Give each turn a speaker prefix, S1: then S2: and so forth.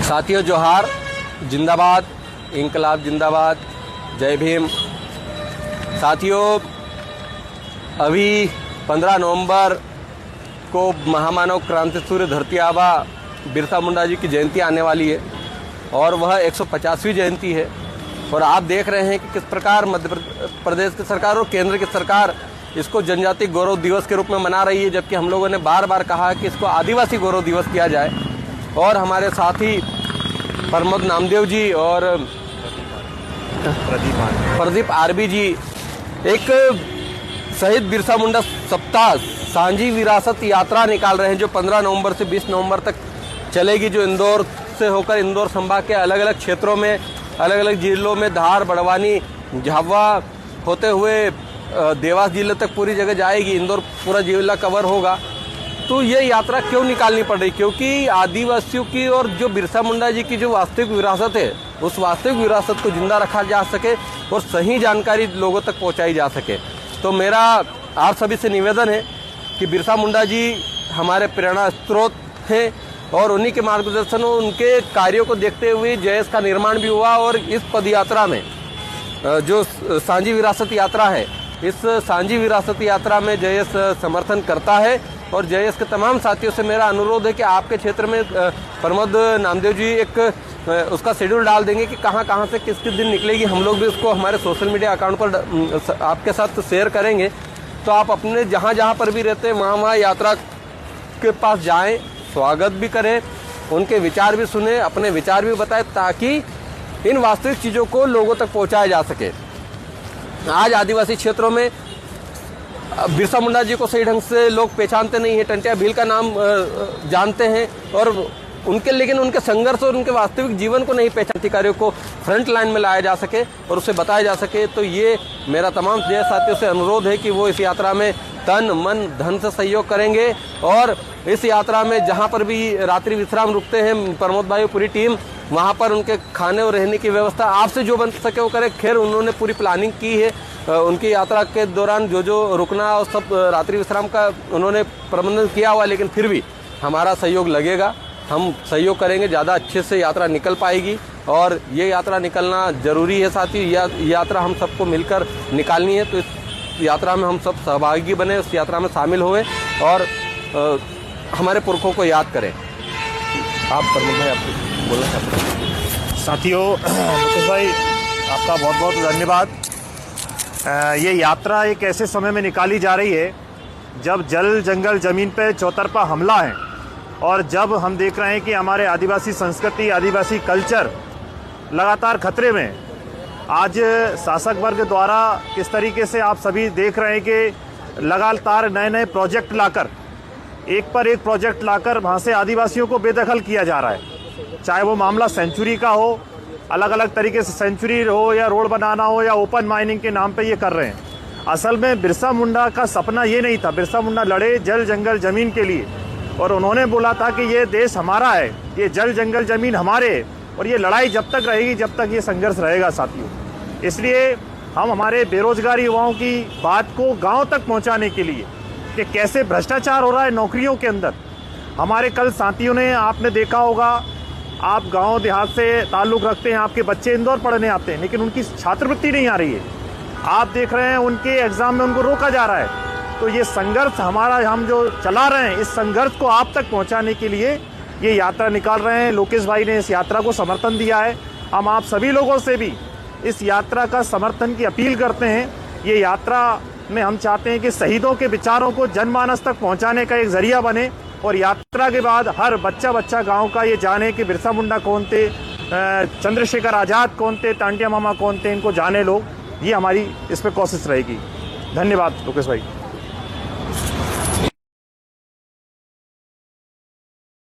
S1: साथियों जोहार, जिंदाबाद, इंकलाब जिंदाबाद, जय भीम। साथियों अभी 15 नवंबर को महामानव क्रांति सूर्य धरती आबा बिरसा मुंडा जी की जयंती आने वाली है और वह 150वीं जयंती है। और आप देख रहे हैं कि किस प्रकार मध्य प्रदेश की सरकार और केंद्र की सरकार इसको जनजाति गौरव दिवस के रूप में मना रही है, जबकि हम लोगों ने बार बार कहा कि इसको आदिवासी गौरव दिवस किया जाए। और हमारे साथी प्रमोद नामदेव जी और प्रदीप आरबी जी एक शहीद बिरसा मुंडा सप्ताह सांझी विरासत यात्रा निकाल रहे हैं, जो 15 नवंबर से 20 नवंबर तक चलेगी, जो इंदौर से होकर इंदौर संभाग के अलग अलग क्षेत्रों में, अलग अलग जिलों में, धार, बड़वानी, झाबुआ होते हुए देवास जिले तक पूरी जगह जाएगी। इंदौर पूरा जिला कवर होगा। तो ये यात्रा क्यों निकालनी पड़ रही? क्योंकि आदिवासियों की और जो बिरसा मुंडा जी की जो वास्तविक विरासत है, उस वास्तविक विरासत को जिंदा रखा जा सके और सही जानकारी लोगों तक पहुंचाई जा सके। तो मेरा आप सभी से निवेदन है कि बिरसा मुंडा जी हमारे प्रेरणा स्रोत हैं और उन्हीं के मार्गदर्शन और उनके कार्यों को देखते हुए जयस का निर्माण भी हुआ। और इस पद यात्रा में जो सांझी विरासत यात्रा है, इस सांझी विरासत यात्रा में जयस समर्थन करता है। और जयस के तमाम साथियों से मेरा अनुरोध है कि आपके क्षेत्र में प्रमोद नामदेव जी एक उसका शेड्यूल डाल देंगे कि कहाँ कहाँ से किस किस दिन निकलेगी। हम लोग भी उसको हमारे सोशल मीडिया अकाउंट पर आपके साथ शेयर करेंगे। तो आप अपने जहाँ जहाँ पर भी रहते हैं वहाँ यात्रा के पास जाएं, स्वागत भी करें, उनके विचार भी सुने, अपने विचार भी बताएं, ताकि इन वास्तविक चीज़ों को लोगों तक पहुँचाया जा सके। आज आदिवासी क्षेत्रों में बिरसा मुंडा जी को सही ढंग से लोग पहचानते नहीं हैं, टंटिया भील का नाम जानते हैं और लेकिन उनके संघर्ष और उनके वास्तविक जीवन को नहीं पहचानते। अधिकारियों को फ्रंट लाइन में लाया जा सके और उसे बताया जा सके। तो ये मेरा तमाम जय साथियों से अनुरोध है कि वो इस यात्रा में तन मन धन से सहयोग करेंगे। और इस यात्रा में जहाँ पर भी रात्रि विश्राम रुकते हैं प्रमोद भाई पूरी टीम, वहाँ पर उनके खाने और रहने की व्यवस्था आपसे जो बन सके वो करें। खैर उन्होंने पूरी प्लानिंग की है, उनकी यात्रा के दौरान जो जो रुकना और सब रात्रि विश्राम का उन्होंने प्रबंधन किया हुआ, लेकिन फिर भी हमारा सहयोग लगेगा, हम सहयोग करेंगे, ज़्यादा अच्छे से यात्रा निकल पाएगी। और ये यात्रा निकलना ज़रूरी है साथियों, यात्रा हम सबको मिलकर निकालनी है। तो इस यात्रा में हम सब सहभागी बने, इस यात्रा में शामिल हुए और हमारे पुरखों को याद करें। आप प्रमोद भाई आप बोलना चाहते हैं?
S2: साथियों, मुकेश भाई आपका बहुत बहुत धन्यवाद। ये यात्रा एक ऐसे समय में निकाली जा रही है जब जल जंगल ज़मीन पे चौतरफा हमला है और जब हम देख रहे हैं कि हमारे आदिवासी संस्कृति, आदिवासी कल्चर लगातार खतरे में। आज शासक वर्ग द्वारा किस तरीके से आप सभी देख रहे हैं कि लगातार नए नए प्रोजेक्ट लाकर, एक पर एक प्रोजेक्ट लाकर वहाँ से आदिवासियों को बेदखल किया जा रहा है। चाहे वो मामला सेंचुरी का हो, अलग अलग तरीके से सेंचुरी हो या रोड बनाना हो या ओपन माइनिंग के नाम पे ये कर रहे हैं। असल में बिरसा मुंडा का सपना ये नहीं था। बिरसा मुंडा लड़े जल जंगल ज़मीन के लिए और उन्होंने बोला था कि ये देश हमारा है, ये जल जंगल ज़मीन हमारे है और ये लड़ाई जब तक रहेगी जब तक ये संघर्ष रहेगा साथियों। इसलिए हम हमारे बेरोजगार युवाओं की बात को गाँव तक पहुँचाने के लिए कि कैसे भ्रष्टाचार हो रहा है नौकरियों के अंदर। हमारे कल साथियों ने, आपने देखा होगा, आप गांव देहात से ताल्लुक़ रखते हैं, आपके बच्चे इंदौर पढ़ने आते हैं लेकिन उनकी छात्रवृत्ति नहीं आ रही है। आप देख रहे हैं उनके एग्ज़ाम में उनको रोका जा रहा है। तो ये संघर्ष हमारा, हम जो चला रहे हैं, इस संघर्ष को आप तक पहुंचाने के लिए ये यात्रा निकाल रहे हैं। लोकेश भाई ने इस यात्रा को समर्थन दिया है। हम आप सभी लोगों से भी इस यात्रा का समर्थन की अपील करते हैं। ये यात्रा में हम चाहते हैं कि शहीदों के विचारों को जनमानस तक पहुँचाने का एक जरिया बने और यात्रा के बाद हर बच्चा गांव का ये जाने कि बिरसा मुंडा कौन थे, चंद्रशेखर आज़ाद कौन थे, टांटिया मामा कौन थे, इनको जाने लोग। ये हमारी इस पर कोशिश रहेगी। धन्यवाद लोकेश भाई।